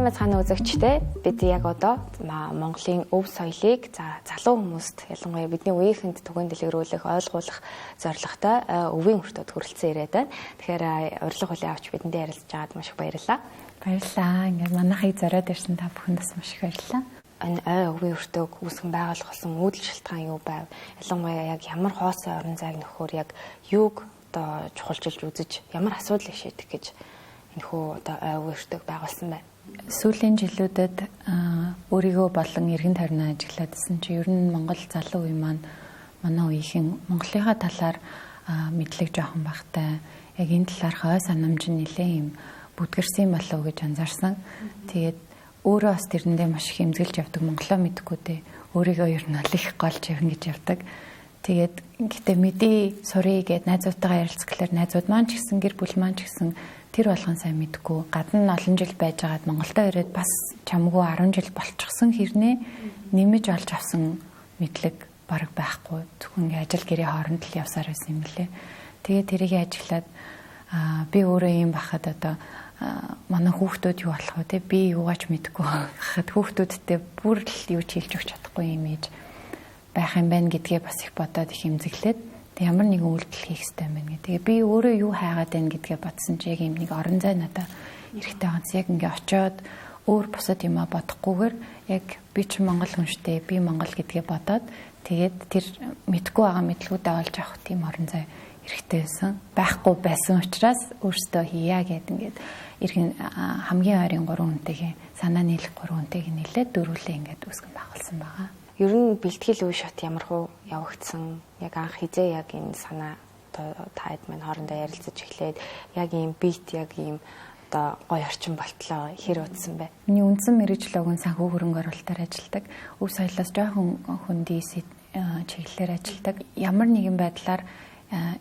Сайн мэцхан үзэгчтэй бид яг одоо Монголын өв соёлыг залуу хүмүүст ялангуяа бидний үеийнхэнд түгээн дэлгэрүүлэх, ойлгуулах зорилготой өвийн өртөд хүрэлцэн ирээд байна. Тэгэхээр урилга хүлээн авч бидэндээ ярилцж байгаад маш их баярлалаа. Баярлалаа. Ингээд манайхыг зориод ирсэн та бүхэнд бас маш их баярлалаа. Энэ өвийн өртөг үүсгэн байгуулах болсон үүдэл шалтгаан юу байв? Ялангуяа яг ямар хоосон орон зайг нөхөр яг юуг одоо чухалчилж үзэж ямар асуудлыг шийдэх гэж энэхүү одоо өвийн өртөг байгуулсан байна. Сүүлийн жилүүдэд өөрийгөө болон эргэн тойрноо ажиглаадсэн чи ер нь Монгол залуу үе маань манай үеийн Монголынхаа талаар мэдлэг жоохон багтай. Яг энэ талаарх ой санамж нь нэлээд юм бүдгэрсэн болов гэж анзаарсан. Тэгээд өөрөө бас тэрэндээ маш их эмзэглэж явдаг Монголоо мэдхгүй дээ. Өөрийгөө ер нь аль их голж явна гэж явдаг. Тэгээд гэтээ мэдээ сурыг гэд найзуудтайгаа ярилцах гэхээр найзууд маань ч гэсэн гэр бүл маань ч гэсэн тэр болгон сайн мэдгүй. Гадна олон жил байжгаад Монголдо ирээд бас чамгүй 10 жил болчихсон хэрнээ нэмэж олж авсан мэдлэг бараг байхгүй. Зөвхөн ингээ ажил гэрээ хооронд л явсаар байсан юм лээ. Тэгээд тэрийг ажиглаад би өөрөө юм бахад одоо манай хүүхдүүд юу болох вэ те би юугаач мэдгүй хахад хүүхдүүдтэй бүр л юу ч хэлж өгч чадахгүй юм ээж байх юм байна гэдгээ бас их бодоод их эмзэглээд ямар нэгэн үйлдэл хийх хэрэгтэй юм байна. Тэгээ би өөрөө юу хайгаад байна гэдгээ бодсон чи яг юм нэг орон зай надаа эрэхтэй ганц яг ингээ очиод өөр бусад юмаа бодохгүйгээр яг би ч Монгол хүн штэ би Монгол гэдгээ бодоод тэгээд тэр мэдгүй байгаа мэдлгүүдээ олж авах тийм орон зай эрэхтэй байсан. Байхгүй байсан учраас өөртөө хийя гэд ингээд иргэн хамгийн ойрын 3 хүнтэйгээ санаа нийлэх 3 хүнтэйг нийлээд дөрвөлээ ингээд үүсгэн байгуулсан байгаа. Ер нь бэлтгэл үе шат ямар хөө явагдсан яг анх хизээ яг энэ санаа одоо таад маань хоорондоо ярилцаж эхлээд яг ийм бит яг ийм одоо гоё орчин болтлоо хэр утсан бэ? Миний үндсэн мэргэжил өгөн санхүү хөрөнгө оруулалтаар ажилладаг. Өв соёлоос жоохон хөндөй чиглэлээр ажилладаг. Ямар нэгэн байдлаар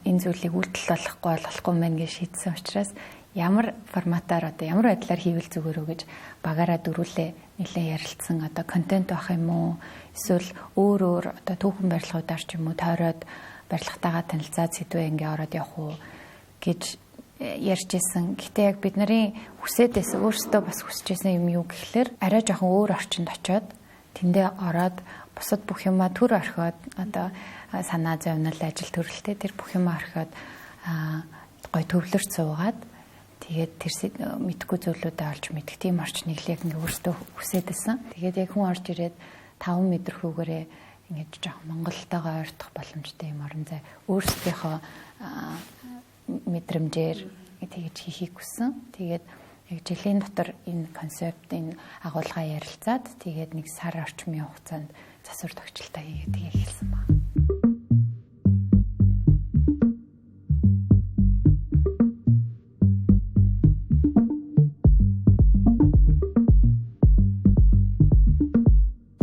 энэ зүйлийг үйлдэл болохгүй мэн гэж шийдсэн учраас ямар форматаар одоо ямар байдлаар хийвэл зүгээр үү гэж багаараа дөрүүлээ нэлээд ярилцсан одоо контент байх юм уу эсвэл өөр одоо түүхэн барилгуудаар ч юм уу тойроод барилгатайгаа танилцаад сэдвээ ингээ ороод явах уу гэж ярьж исэн. Гэтэ яг бид нарын хүсэдээс өөрсдөө бас хүсэж исэн юм юу гэхлээр арай жоохон өөр орчинд очиод тэндээ ороод бусад бүх юмаа төр орхиод одоо санаа зовнил ажил төрөлтэй тэр бүх юмаа орхиод гой төвлөрч суугаад тэгээд тэр мэдхгүй зүйлүүдээ олж мэдэх тийм орчныг л яг ингээ өөртөө хүсэдсэн. Тэгээд яг хүн орж ирээд 5 мэдрхүүгээрээ ингэж жоохон Монголтойгоо ойртох боломжтой юм орон зай өөрсдийнхөө мэдрэмжээр тэгэж хийхийг хүссэн. Тэгээд яг жилийн дотор энэ концепт энэ агуулгаа ярилцаад тэгээд нэг сар орчмын хугацаанд засвар тогтчлтаа хийгээд тэгээ эхэлсэн байна.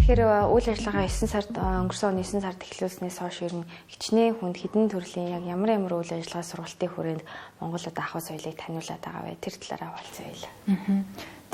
Тэгэхээр үйл ажиллагаа 9 сард өнгөрсөн оны 9 сард эхлүүлснээс хойш ер нь хичнээн хүнд хэдэн төрлийн яг ямар үйл ажиллагаа сургалтын хүрээнд Монголд ахуй соёлыг таниулаад байгаа вэ? Тэр талаараа хуваалцъя.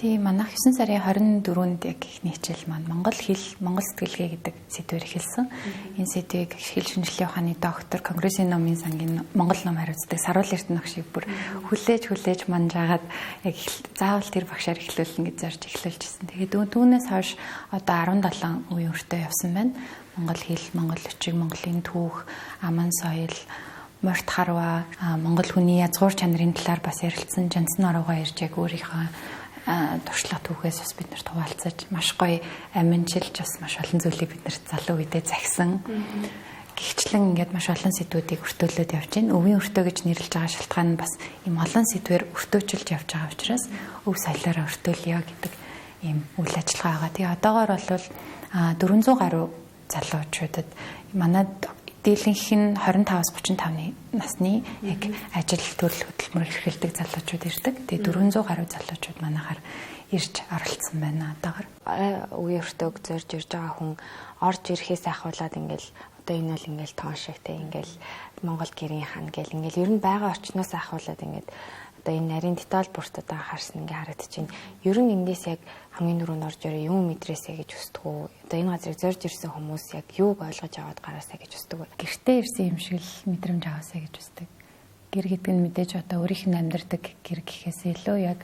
Тийм манайх 9 сарын 24-нд яг ихний хичээл маань Монгол хэл, Монгол сэтгэлгээ гэдэг сэдвээр эхэлсэн. Энэ сэдвийг хэл шинжлэлийн ухааны доктор, Конгрессийн номын сангийн Монгол ном хариуцдаг Саруул Эрдэнэ багшийг бүр хүлээж манжаагаад яг заавал тэр багшаар эхлүүлнэ гэж зорж эхлүүлжсэн. Тэгээд түүнээс хойш одоо 17 үеийн өртөө явсан байна. Монгол хэл, Монгол бичиг, Монголын түүх, аман соёл, морьт харва, Монгол хүний язгуур чанарын талаар бас ярилцсан. Жансан ороогаа ирж яг өөрийнхөө туршлага түүхээс бас бид нарт хуваалцаж маш гоё аминжилж бас маш олон зүйлийг бид нарт залуу үедээ загсан. Гэхдээ ингээд маш олон сэдвүүдийг өртөөлөд явж байна. Өвийн өртөө гэж нэрлэж байгаа шалтгаан нь бас ийм олон сэдвээр өртөөчилж явж байгаа учраас өв соёлоор өртөөлъё гэдэг ийм үйл ажиллагаа байгаа. Тэгээ одоогоор бол 400 гаруй залуучуудад манад дийлэнх нь 25-35 насны яг ажил төрөл хөдөлмөр эрхэлдэг залуучууд ирдэг. Тэгээ 400 гаруй залуучууд манайхаар ирж оролцсон байна одоогоор. Үеийн өртөөг зорж ирж байгаа хүн орж ирэхээс ахуулаад ингээл одоо энэ бол ингээл тоон шигтэй ингээл Монгол гэрийн хан гэл ингээл ер нь байгаа орчноос ахуулаад ингээд одоо энэ нарийн деталь бүртээ харсан ингээ харагдаж байна. Ер нь эндээс яг хамгийн түрүүнд орж ирээ юм мэдрээсэ гэж хүсдэг үү? Одоо энэ газрыг зорж ирсэн хүмүүс яг юуг ойлгож аваад гараасаа гэж хүсдэг вэ? Гэртээ ирсэн юм шиг л мэдрэмж аваасаа гэж хүсдэг. Гэр гэдэг нь мэдээж одоо өөрийнх нь амьдардаг гэр гэхээс илүү яг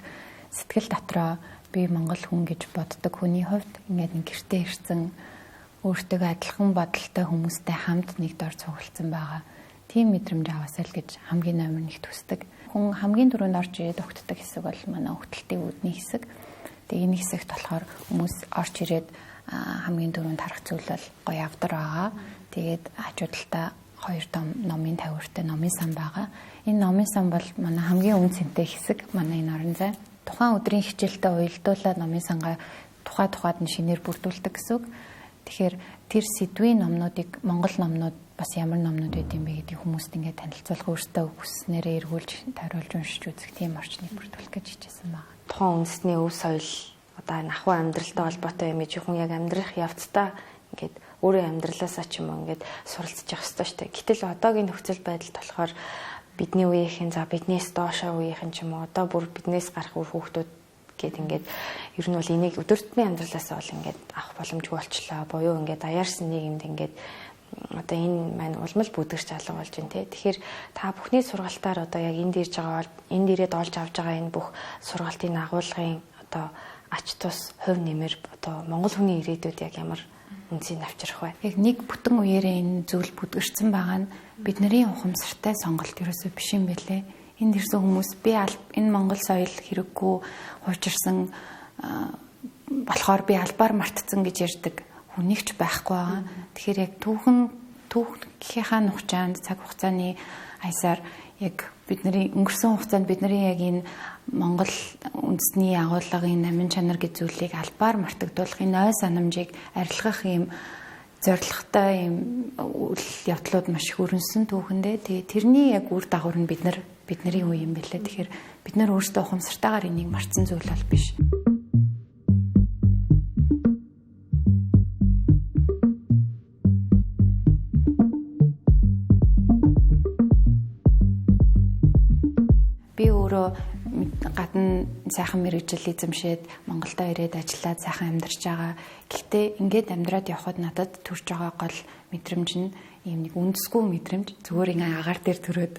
сэтгэл дотроо би Монгол хүн гэж боддог хүний хувьд ингээд нэг гэртээ ирсэн өөртөө адилхан бодолтой хүмүүстэй хамт нэг дор цугласан байгаа. Тийм мэдрэмж аваасаа л гэж хамгийн номер 1 төсдөг. Хүн хамгийн түрүүнд орж ирээд өгтдөг хэсэг бол манай өгтөлтийн үүдний хэсэг. Тэгээ энэ хэсэгт болохоор хүмүүс орж ирээд хамгийн түрүүнд харах зүйл бол гоё авдар байгаа. Тэгээд хажуудалтаа 2 том номын тавиуртай номын сан байгаа. Энэ номын сан бол манай хамгийн үн цэнтэй хэсэг манай энэ орон зай. Тухайн өдрийн хичээлтэй уялдуулаад номын сангаа тухайд нь шинээр бүрдүүлдэг гэсэн үг. Тэгэхээр тэр сэдвийн номнуудыг Монгол номнууд бас ямар номнууд байдсан бэ гэдгийг хүмүүст ингээд танилцуулах өөртөө хүснээрээ эргүүлж тариулж уншиж үзэх тийм орчныг бүрдүүлэх гэж хичээсэн байна. Тухайн үндэсний өв соёл одоо нахуу амьдралтай холбоотой юм чи хүн яг амьдрах явцдаа ингээд өөрийн амьдралаасаа ч юм уу ингээд суралцж явах хэрэгтэй шүү дээ. Гэтэл одоогийн нөхцөл байдалд болохоор бидний үеийнхэн за биднээс доошоо үеийнхэн ч юм уу одоо бүр биднээс гарах үр хүүхдүүд гэд ингээд ер нь бол энийг өдөр тутмын амьдралаасаа бол ингээд авах боломжгүй болчлаа. Буюу ингээд даяарсан нийгэмд ингээд одоо энэ маань улмал бүдгэрч алга болж байна те. Тэгэхээр та бүхний сургалтаар одоо яг энд ирж байгаа бол энд ирээд олж авж байгаа энэ бүх сургалтын агуулгын одоо ач тус хувь нэмэр одоо монгол хүний ирээдүйд яг ямар үнцийг авчрах вэ? Яг нэг бүтэн үеэрээ энэ зүйл бүдгэрсэн байгаа нь бидний ухамсартай сонголт ерөөсөө биш юм бэлээ. Энд ирсэн хүмүүс би энэ монгол соёл хэрэггүй хуучирсан болохоор би албаар мартцсан гэж ярьдаг хүнийг ч байхгүй байгаа. Тэгэхээр яг түүхийнхаа нухчаанд цаг хугацааны аясаар яг бидний өнгөрсөн хугацаанд бидний яг энэ Монгол үндэсний агуулгын намын чанар гэж зүйлийг албаар мартагдуулах энэ ой санамжийг арилгах юм зорилготой юм үйл явдлууд маш их өрнөсөн түүхэндээ. Тэгээ тэрний яг үр дагавар нь бидний үе юм билээ. Тэгэхээр бид нар өөрсдөө ухамсартайгаар энийг мартсан зүйл бол биш. Би өөрөө гадна сайхан мэргэжил эзэмшээд Монголдо ирээд ажиллаад сайхан амьдарч байгаа. Гэхдээ ингээд амьдраад явхад надад төрж байгаа гол мэдрэмж нь ийм нэг үндэсгүй мэдрэмж. Зүгээр ингээ агаар дээр төрөөд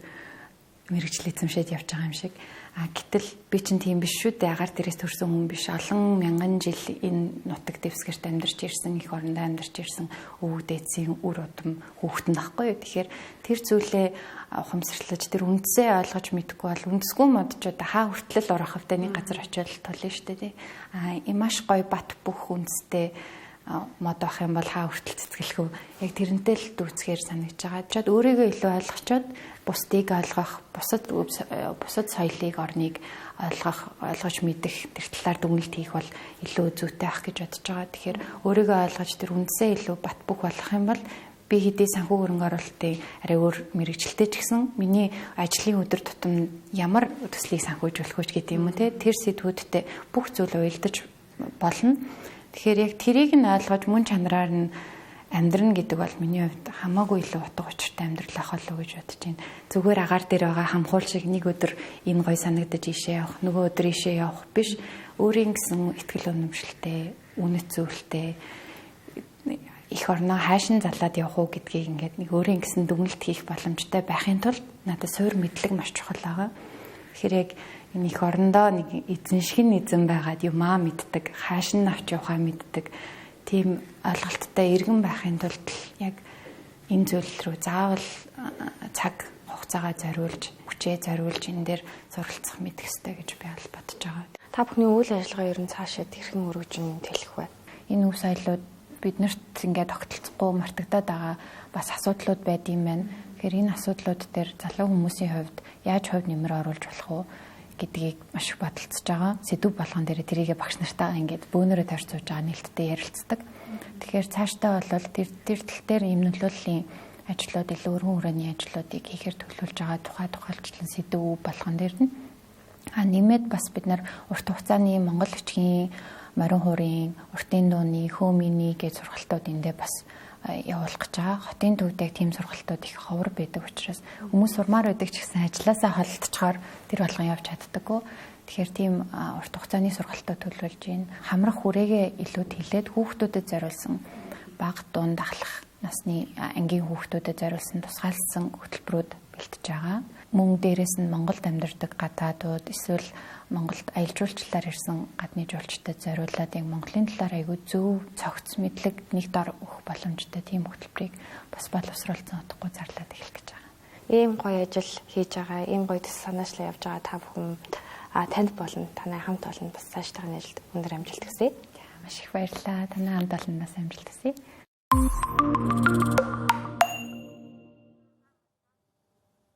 мэргэжил эзэмшээд явж байгаа юм шиг. Гэтэл би чинь тийм биш шүү дээ. Агаар дээрээс төрсэн хүн биш. Олон мянган жил энэ нутаг дэвсгэрт амьдарч ирсэн, их орондоо амьдарч ирсэн өвөг дээдсийн үр удам хүүхдэн байхгүй юу. Тэгэхээр тэр зүйлээ ухамсарлаж тэр үндсээ ойлгож мэдэхгүй бол үндэсгүй модчууд хаа хүртэл урах хавтай нэг газар очиод тулна шүү дээ. Маш гоё бат бүх үндэстэй мод авах юм бол хаа хүртэл цэцгэлэхүү. Яг тэрнтэй л дүүцгээр санагдж байгаа. Чад өөрийгөө илүү ойлгочоод бусдыг ойлгох, бусад соёлыг, орныг ойлгож мэдэх, тэр талаар дүгнэлт хийх бол илүү зүйтэй ах гэж бодож байгаа. Тэгэхээр өөрийгөө ойлгож тэр үндсээ илүү бат бөх болгох юм бол би хэдий санхүү хөрөнгө оруулалтын арай өөр мэрэгчлэлтэй ч гэсэн миний ажлын өдөр тутам ямар төслийг санхүүжүүлэх вэ гэдэг юм уу те тэр сэдвүүдтэй бүх зүйл уялдаж болно. Тэгэхээр яг тэрийг нь ойлгож мөн чанараар нь амьдрна гэдэг бол миний хувьд хамаагүй илүү утга учиртай амьдрал ах болов гэж бодож байна. Зүгээр агаар дээр байгаа хамхуул шиг нэг өдөр энэ гой санагдаж ийшээ явах, нөгөө өдөр ийшээ явах биш. Өөрийн гэсэн ихтгэл үнэмшилтэй, үнэт зүйлтэй их орноо хайшин залаад явах уу гэдгийг ингээд нэг өөрийн гэсэн дүгнэлт хийх боломжтой байхын тулд надад суур мэдлэг маш чухал байгаа. Тэгэхээр яг энэ их орондоо нэг эзэн шиг нь эзэн байгаад юмаа мэддэг, хайшин авч явахаа мэддэг тийм ойлголттой иргэн байхын тулд яг энэ зүйл рүү заавал цаг хугацаагаа зориулж, хүчээ зориулж энэ дээр суралцах мэдэх ёстой гэж би бол бодож байгаа. Та бүхний үйл ажиллагаа ер нь цаашаа хэрхэн өргөжин тэлэх вэ? Энэ үе соёлууд биднэрт ингээд тогтолцохгүй мартагдаад байгаа бас асуудлууд байдсан байна. Тэгэхээр энэ асуудлууд дээр залуу хүмүүсийн хувьд яаж хувь нэмэр оруулж болох вэ гэдгийг маш их бодолцож байгаа. Сэдв болгон дээр тэрийгэ багш нартайгаа ингээд бөөнөрөө тойрч сууж байгаа нээлттэй ярилцдаг. Тэгэхээр цаашдаа бол тэр тал дээр ийм нөлөөллийн ажлууд илүү өргөн хүрээний ажлуудыг хийхээр төлөвлөж байгаа тухайлчлан сэдв болгон дээр нь нэмээд бас бид нар урт хугацааны Монгол бичгийн морин хуурын, уртын дууны, хөөмийн гэж сургалтууд эндээ бас явуулах гэж байгаа. Хотын төвд яг тийм сургалтууд их ховор байдаг учраас хүмүүс сурмаар байдаг ч гэсэн ажилласаа холдчихоор тэр болгон явж чаддаггүй. Тэгэхээр тийм урт хугацааны сургалтууд төлөвлөж байна. Хамрах хүрээгээ илүүд хилээд хүүхдүүдэд зориулсан бага дунд ахлах насны ангийн хүүхдүүдэд зориулсан тусгаалсан хөтөлбөрүүд бэлтэж байгаа. Мөн дээрэс нь Монголд амьдардаг гадаадууд эсвэл Монголд аялал жуулчлалаар ирсэн гадны жуулчдад зориулаад яг Монголын талаар айгүй зөв цогц мэдлэг нэг дор өгөх боломжтой тийм хөтөлбөрийг бас боловсруулсан утгагүй зарлаад эхлэх гэж байгаа. Ийм гоё ажил хийж байгаа, ийм гоё төсөл санаачлал явж байгаа та бүхэн танд болон танай хамт олон бас цаашдаа ажилд өндөр амжилт хүсье. Маш их баярлалаа. Танай хамт олонд бас амжилт хүсье.